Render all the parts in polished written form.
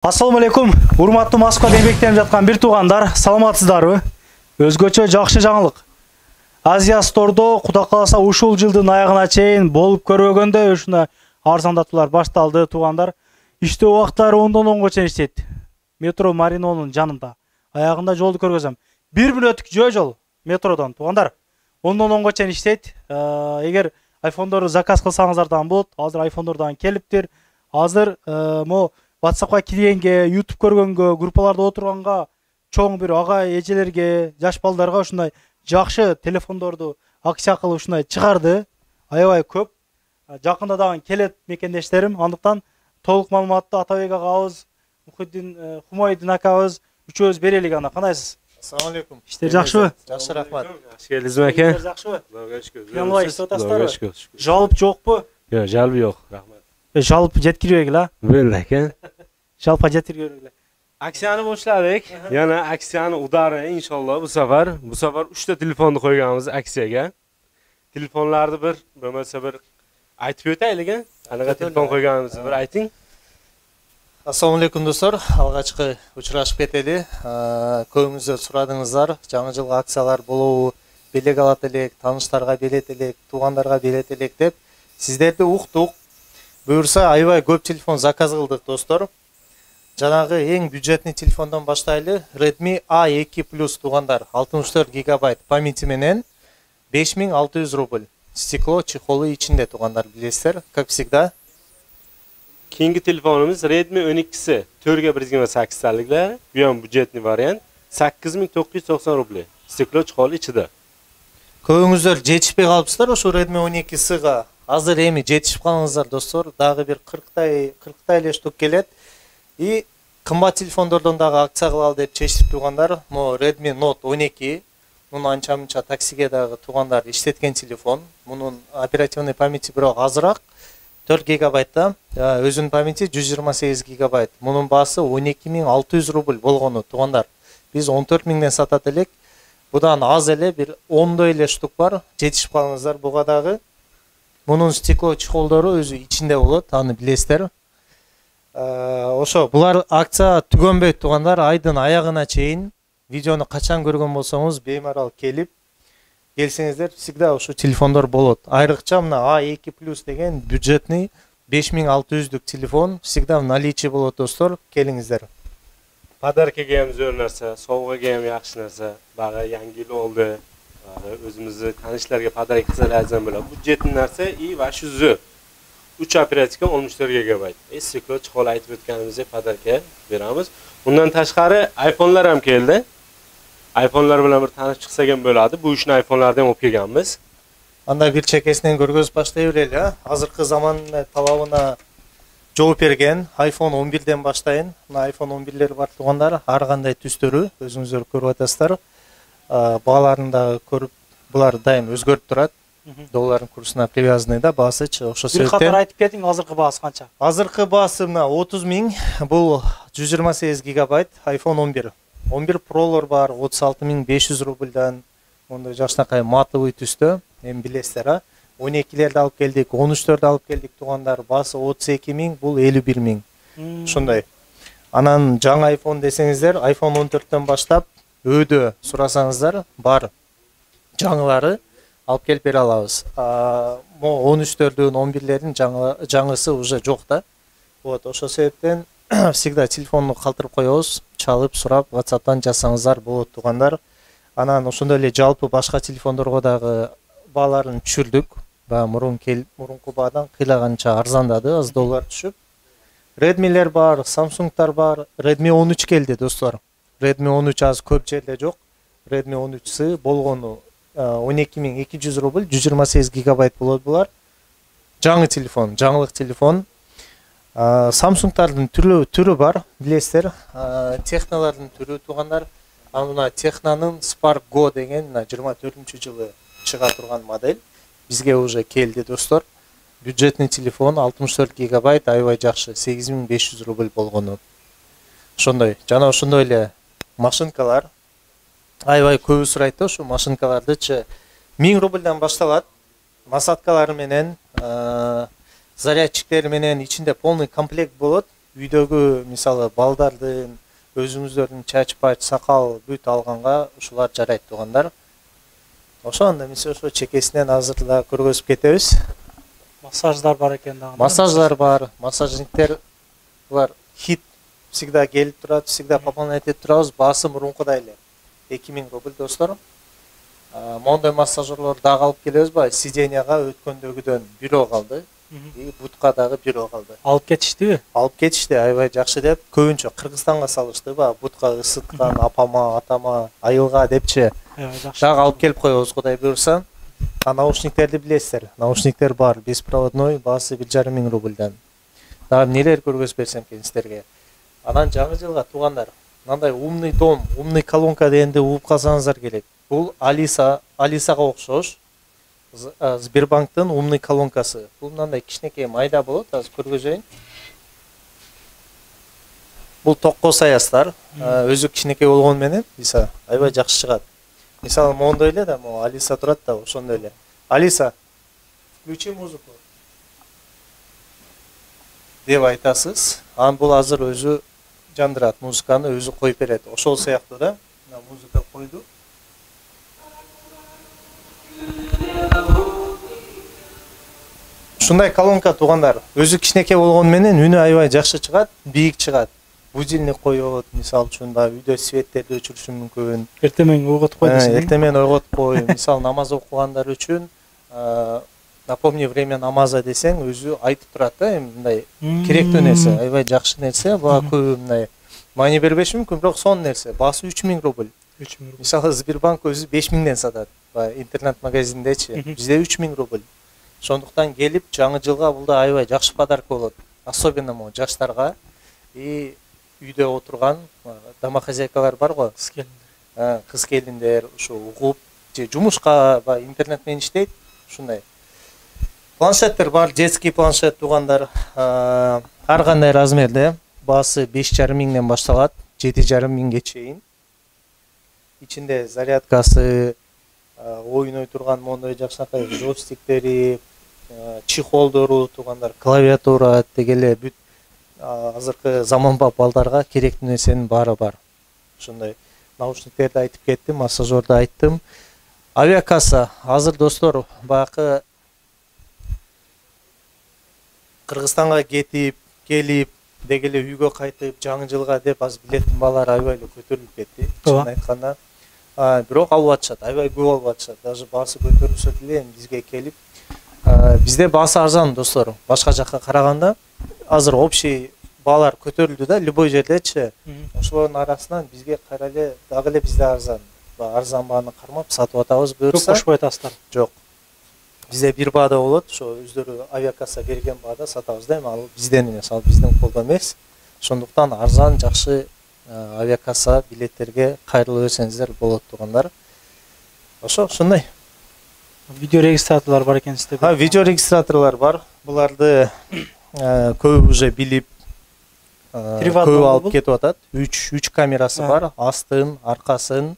Assalamu алейкум, урматтуу Москвада эмгектенип жаткан бир туугандар, саламатсыздарбы? Өзгөчө жакшы жаңылык. Азия Стордо Кудай кааласа ушул жылдын аягына чейин болуп көрбөгөндө ушундай арзандатуулар башталды, туугандар. Иштөө убактылары 10-10 чейин иштейт. Метро Маринонун жанында. Аягында жолду көргөзөм. 1 мүнөттүк жол метродон, туугандар. 10-10 чейин иштейт. Эгер айфондорду заказ кылсаңыздардан болот. Азыр айфондордан келиптир. Азыр мо WhatsApp'ка киргенге, YouTube көргөнгө, группаларда отурганга, чоң бир ага эжелерге, жаш балдарга ушундай жакшы телефондорду акция кылып ушундай чыгарды. Аябай көп. Жакында дагы келет мекендештерим. Андыктан толук маалыматты Атабек агабыз, Мухиддин Хумайдин акабыз үчөөбүз берелик анда. Кандайсыз? Ассаламу алейкум. Иштер жакшыбы? Жакшы, рахмат. Жакшы келдиңизби аке? Иштер жакшыбы? Аллага шүкүр. Кандай иштеп атасыздарбы? Аллага шүкүр. Жалып жокпу? Жок, жалбы жок, рахмат. Жалып жеткирбегиле. Беле аке. Жалпа жеткирбегиле. Aksiyani boshladik. Yana aksiyani udari inshaalloh bu safar 3 ta telefonni qo'yganmiz aksiyaga. Telefonlarni bir bo'lmasa bir aytib o'taylik. Qanaqa telefon qo'yganimizni bir ayting. Assalamu aleykum достор. Алгачкы учурашып кетели. Көбүңүздөр сурадыңыздар. Жаңы жылга акциялар болобу, белек алат элек, тааныштарга берет элек, туугандарга берет элек деп сиздерди уктук. Буюрса аябай көп телефон заказ кылдык, достор. Жанагы эң бюджетный телефондон баштайлы. Redmi A2 Plus туугандар, 64 гигабайт памяти менен 5600 рубль. Стекло чехолу ичинде туугандар, билесиздер, как всегда. Keyingi telefonimiz Redmi 12'si 4/1.8 taliklar. Bu ham budjetli variant. 8990 rubl. Steklo чехол ichida. Көбүңүздөр жетишпей калыпсыздар ошо Redmi 12'сига. Азыр эми жетишип калыңыздар, достор. Дагы бир 40 эле штук келет. И кымбат телефондордон дагы акция кылалы деп чечтик туугандар. Мо Redmi Note 12. Муну анча-мынча таксиге дагы туугандар иштеткен телефон. Мунун оперативный памяти бирок азыраак. 4 гигабайтта, өзүнүн памяти 128 гигабайт. Мунун баасы 12600 рубль болгону туугандар. Биз 14000ден сатат элек. Будан аз эле бир 10 эле штук бар. Жетишип калыңыздар буга дагы. Мунун стекло чехолдору өзү ичинде болот, аны билесиздер. Ошо булар акция түгөнбөйт туугандар, айдын аягына чейин. Видеону качан көргөн болсоңуз беймарал келип келсеңиздер, всегда ошо телефондор болот. Айрыкча мына A2 Plus деген бюджетный 5600-дүк телефон всегда в наличии болот, достор. Келиңиздер. Padarkaga ham zo'r narsa, sovg'aga ham yaxshi narsa. Bag'a yangi yil oldi. O'zimizni tanishlarga padarak qiladigan bo'ladi. Budjetli narsa va shu zo'r. 3 operatika 64 gigabayt. Steklo chihol aytib o'tganimizdek padarka beramiz. Bundan tashqari iPhone'lar ham keldi. iPhone'lar bilan bir tanishib chiqsak ham bo'ladi. Bu ishni iPhone'lardan olib kelganmiz. Анда бир чекесинен көргөзүп баштай берели, азыркы заман талабына жооп берген iPhone 11ден баштайын. Мына iPhone 11лер бар туугандар, ар кандай түстөрү өзүңүздөр көрүп атасыздар. Бааларын да көрүп, булар дайым өзгөрүп турат. Доллардын курсуна привязанный да баасычы, ошо себептен. Бир катар айтып кетиң, азыркы баасы канча? Азыркы баасы мына 30.000, бул 128 гигабайт iPhone 11. 11 Pro'лор бар 36.500 рубльдан. Монда жакшынакай матовый түстө, эми билесиздер, 12лерди алып келдик, 13лерди алып келдик туугандар, баасы 32.000, бул 51.000. Ушундай. Анан жаңы iPhone десеңиздер, iPhone 14төн баштап өйдө сурасаңыздар, бар жаңылары алып келип бере алабыз. Мо 13лердин, 11лердин жаңысы уже жок да. Вот, ошо себептен всегда телефонну калтырып коебуз, чалып, сурап, WhatsApp'тан жазсаңыздар болот туугандар. Анан ошондой эле жалпы башка телефондорго дагы бааларын түшүрдүк. Мурунку баадан кыйлаганча арзандады, аз доллар түшүп. Redmi'лер бар, Samsung'тар бар. Redmi 13 келди, достор. Redmi 13 аз көп жерде жок. Redmi 13'сы болгону 12200 рубль, 128 гигабайт болот булар. Жаңы телефон, жаңылык телефон. Samsung'тардын түрү бар, билесиздер. Технолордун түрү туугандар. Мына Технонун Spark Go деген 24-жылы чыга турган модель бизге уже келди, достор. Бюджетный телефон 64 гигабайт, аябай жакшы, 8500 рубль болгону. Ошондой, жана ошондой эле машинкалар. Аябай көп сурайт да, ошо машинкалардычы 1000 рубльдан башталат. Насадкалары менен, зарядчиктери менен ичинде полный комплект болот. үйдөгү мисалы балдардын өзүңүздөрдүн чач пач сакал бүт алганга ушулар жарайт туугандар. Ошондо биз ошо чекесинен азыр да көргөзүп кетебиз. Массаждар бар экен дагы. Массаждар бар, массажниктер булар хит всегда келип турат, всегда пополнять этип турабыз. Баасы мурункудай эле 2000 рубль достор. Мондой массажерлор дагы алып келебиз ба? Сиденияга өткөндөгүдөн бирөө калды. И бутка дагы бирөө калды. Алып кетиштиби? Алып кетишти, аябай жакшы деп. Көбүнчө Кыргызстанга салышты ба? Бутка ысыткан апама, атама, айылга депчи. Жакшы. Дагы алып келип коебуз, Кудай буюрса. Наушниктерди билесиздер. Наушниктер бар, беспроводной, баасы 1500 рубльдан. Дагы эмнелер көргөзүп берсем экен сиздерге. Анан жаңы жылга туугандар, мындай умный дом, умный колонка дегенди угуп калсаңыздар керек. Бул Алисага окшош. Сбербанктын умный колонкасы. Бул мындай кичинекей майда болот, азыр көргөзөйүн. Бул токко саястар, өзү кичинекей болгону менен, аябай жакшы чыгат. Мисалы мондой эле да, Алиса турат да, ошондой эле. Алиса, включи музыку. Деп айтасыз. Анан бул азыр өзү жандырат, музыканы өзү коюп берет. Ошол сыяктуу да, музыка койду. Ушундай колонка туугандар, өзү кичинекей болгону менен үнү аябай жакшы чыгат, бийик чыгат. Будильник коёт, мисалы үчүн да үйдө светтерди өчүрүшү мүмкүн. Эртең ойготуп кой десең. Эртең ойготуп кой. Мисалы намаз окугандар үчүн напомни время намаза десең, өзү айтып турат да, мындай керектүү нерсе, аябай жакшы нерсе, бага көп мындай маани бербеши мүмкүн, бирок сонун нерсе. Баасы 3000 рубль. 3000 рубль. Мисалы Сбербанк өзү 5000ден сатат. Интернет магазиндечи. Бизде 3000 рубль. Ошондуктан келип жаңы жылга бул да аябай жакшы подарок болот. Особенно жаштарга и үйдө отурган домохозяйкалар бар го, кыз келиндер, ушу угуп же жумушка интернет менен иштейт, ушундай. Планшеттер бар, детский планшет туугандар, ар кандай размерде, баасы 5500ден башталат, 7500 чейин. Ичинде зарядкасы, ойной турган мондой жакшынакай джойстиктери, чехолдору туугандар, клавиатура дегеле бүт азыркы заманбап балдарга керектүү нерсенин баары бар. Ушундай наушниктерди айтып кеттим, массажерди айттым. Авиакасса азыр достор, баягы Кыргызстанга кетип, келип, дегеле үйгө кайтып, жаңы жылга деп азыр билеттин баалары аябай эле көтөрүлүп кетти. Чынын айтканда, бирок алып атышат, аябай көп алып атышат. Даже баасы көтөрүлсө деле бизге келип, бизде баасы арзан достор, башка жакка караганда. Азыр общий баалар көтөрүлдү да, любой жердечи. Ошолордун арасынан бизге кайра эле дагы эле бизде арзан. Арзан бааны кармап сатып атабыз буюрса. Көп кошпой атасыздар. Жок. Бизде бир баада болот, ошо өздөрү авиакасса берген баада сатабыз да, ал бизден эмес, ал биздин колдо эмес. Ошондуктан арзан, жакшы авиакасса билеттерге кайрылып берсеңиздер болот туугандар. Ошондой. Видео регистраторлор бар экен сизде. Видео регистраторлор бар. Буларды көбү уже билип, көбү алып кетип атат. 3 камерасы бар, астын, аркасын,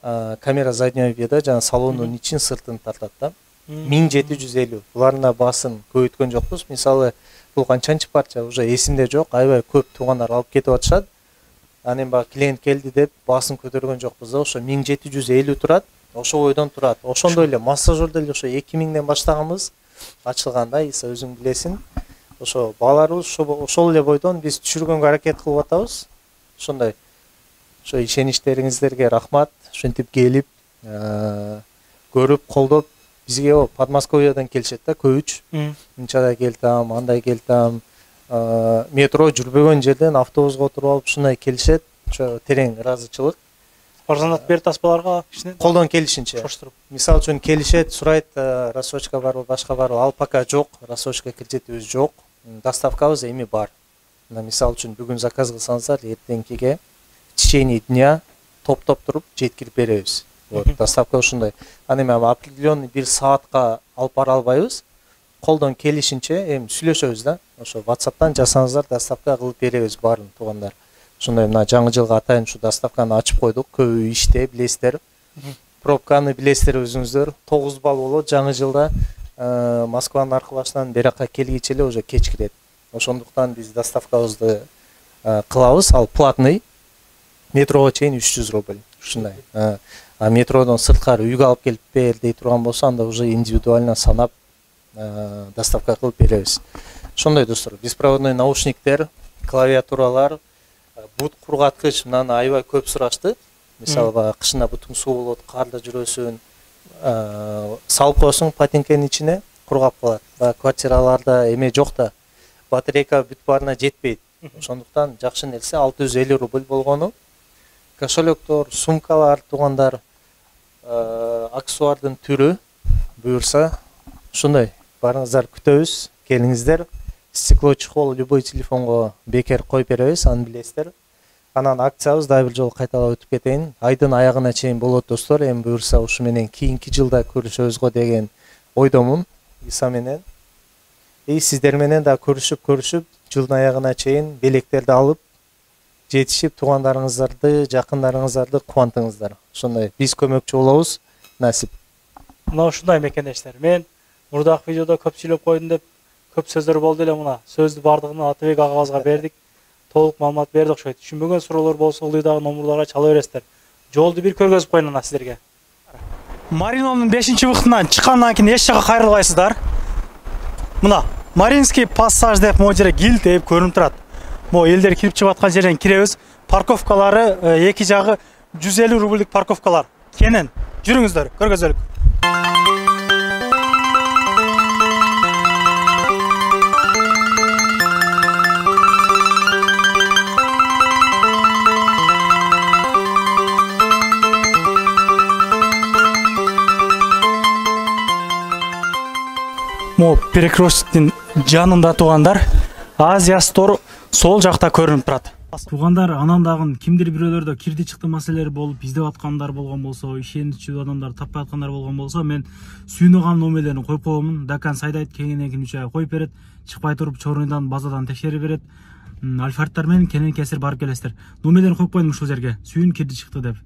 камера заднего вида, жана салондун ичин, сыртын тартат да. 1750. Булардын баасын көбөйткөн жокпуз. Мисалы, бул канчанчы парча уже эсимде жок, аябай көп туугандар алып кетип атышат. Анан баягы клиент келди деп баасын көтөргөн жокпуз да, ошо 1750 турат. Ошо бойдон турат. Ошондой эле массажер деле ошо 2000ден баштаганбыз. Ачылганда, өзүң билесиң. Ошо бааларыбыз ошол эле бойдон биз түшүргөнгө аракет кылып атабыз. Ошондой. Ошо ишеничтериңиздерге рахмат. Ошентип келип, көрүп, колдоп, бизге Подмосковьядан келишет да көбүч. Мынчада келтам, андай келтам. Метро жүрбөгөн жерден автобуска отуруп алып ушундай келишет. Ошо терең ыраазычылык. Арзандатып берет аспаларга кичине. Колдон келишинче. Мисалы үчүн келишет, сурайт, рассрочка барбы, башка барбы, ал пока жок, рассрочка кредитибиз жок. Доставкабыз эми бар. Мисалы үчүн бүгүн заказ кылсаңыздар, эртеңкиге в течение дня топтоп туруп жеткирип беребиз. Доставка ушундай. Аны эми определенный бир саатка алып бара албайбыз. Колдон келишинче эми сүйлөшөбүз да. Ошо WhatsApp'тан жасаңыздар, доставка кылып беребиз баарын туугандар. Ушундай мына жаңы жылга атайын ушу доставканы ачып койдук. Көбү иште, билесиздер. Пробканы билесиздер өзүңүздөр. 9 балл болот жаңы жылда. Москванын аркылашынан бери жака келгиче эле уже кеч кирет. ошондуктан биз доставкабызды кылабыз. Ал платный. Метрого чейин 300 рубль. Ушундай. А метродон сырткары үйгө алып келип бер дей турган болсо, анда уже индивидуально санап доставка кылып беребиз. Ошондой достор, беспроводной наушниктер, клавиатуралар, бут кургаткыч, мынаны аябай көп сурашты. Мисалы баягы кышында бутуң суу болот, карда жүрөсүң, салып коесуң патинкенин ичине, кургап калат. Баягы квартираларда эме жок да, батарейка бүт баарына жетпейт. Ошондуктан жакшы нерсе 650 рубль болгону. Кошелектор, сумкалар, туугандар, аксессуардын түрү буюрса, ушундай барыңыздар күтөбүз, келиңиздер. Стекло чехол любой телефонго бекер коюп беребиз, аны билесиздер. Анан акциябыз дагы бир жолу кайталап өтүп кетейин. Айдын аягына чейин болот достор. Эми буюрса ушу менен кийинки жылда көрүшөбүз деген ойдомун Иса менен. Сиздер менен да көрүшүп, жылдын аягына чейин белектерди алып, жетишип туугандарыңыздарды, жакындарыңыздарды кубантыңыздар. Ошондой биз көмөкчү болобуз, насип. Мына ушундай мекендештер. Мен мурдагы видеодо көп сүйлөп койдум деп көп сөздөр болду эле, мына сөздү бардыгын Атыбек агабызга бердик. Толук маалымат берди окшойт. Түшүнбөгөн суроолор болсо ылдыйдагы номурларга чала бересиздер. Жолду бир көргөзүп коеюн ана сиздерге. Маринонун 5-быктынан чыккандан кийин эч жака кайрылбайсыздар. Мына Маринский пассаж деп могу жерге гилд деп көрүнүп турат. Могу элдер кирип чыгып аткан жерден киребиз. Парковкалары эки жагы 150 рубльдик парковкалар. Кенен жүрүңүздөр, көргөзөлүк. Могу перекрестиктин жанында туугандар Азия Store сол жакта көрүнүп турат. Туугандар, анан дагы кимдир бирөөлөрдө кирди чыкты маселелер болуп, издеп аткандар болгон болсо, ишеничүү адамдар таппай аткандар болгон болсо, мен сүйүнөган номерлерин коюп койгомун. Дакан сайдайт кеңинен кийин 3 ай коюп берет. Чыкпай туруп чорундан базадан текшерип берет. Альфардтар менен кенен кесир барып келесиздер. Номерлерин коюп коюм ушул жерге. Сүйүн кирди чыкты деп.